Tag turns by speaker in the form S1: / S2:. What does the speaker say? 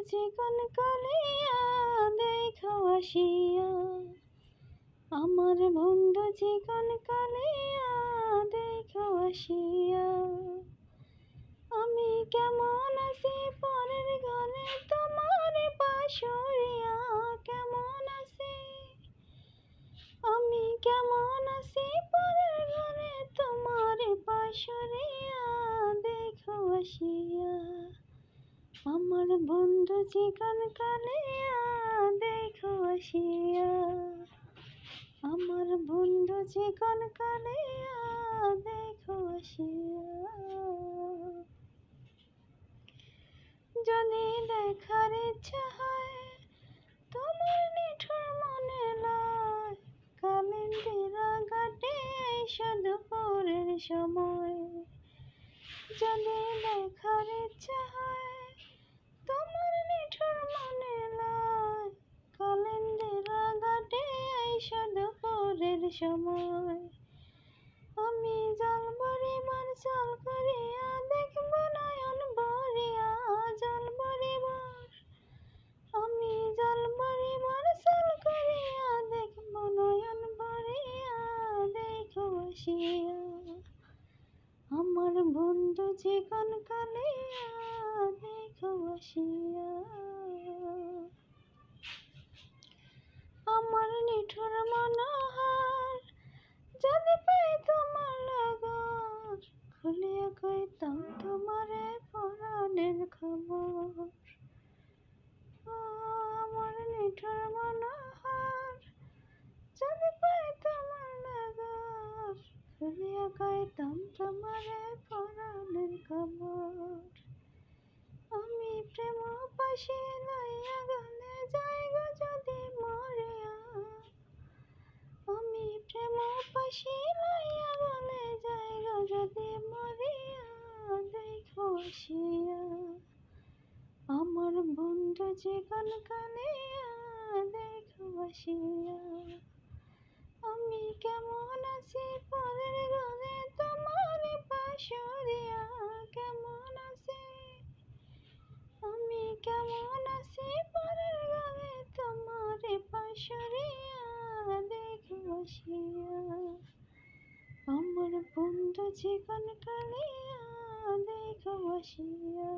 S1: চিকন কালিয়া দেখো আসিয়া, আমার বন্ধু চিকন কালিয়া দেখো আসিয়া। আমি কেমন আছি পরের ঘরে তোমার পাশরিয়া, কেমন আছি আমি কেমন আছি পরের ঘরে তোমার পাশরিয়া দেখো আসিয়া। আমার বন্ধু চিকন কালিয়া দেখো আসিয়া, আমার বন্ধু চিকন কালিয়া দেখো আসিয়া। যদি দেখার ইচ্ছা হয় তোমার নিঠুর মনে লয়, কালিন্দিরা ঘাটে এসো দুপুরের সময়। যদি দেখার ইচ্ছা হয় তোমার নিঠুর মনে লয়, কালিন্দিরা ঘাটে এসো দুপুরের সময়। আমি জল ভরিবার চল করিয়া দেখব নয়ন ভরিয়া, জল ভরিবার আমি জল ভরিবার চল করিয়া দেখব নয়ন ভরিয়া দেখো আসিয়া। আমার বন্ধু চিকন কালিয়া দেখো আসিয়া। আমার নিঠুর মনোহর যদি পাই তোমার লগর, খুলিয়া কইতাম তোমারে পরাণের খবর। আমার নিঠুর মনোহর যদি পাই তোমার লগর, খুলিয়া কইতাম তোমারে পরাণের খবর। আমি প্রেম পাশি লইয়া গলে যাই গো যদি মরিয়া, আমি প্রেম পাশি লইয়া গলে যাই গো যদি মরিয়া দেখো আসিয়া। আমার বন্ধু চিকন কালিয়া দেখো আসিয়া। আমি কেমন আছি পরের ঘরে তোমার পাশরিয়া, কেমন আছি আমি কেমন আছি পরের ঘরে তোমার পাশরিয়া দেখো আসিয়া। আমার বন্ধু চিকন কালিয়া দেখো আসিয়া।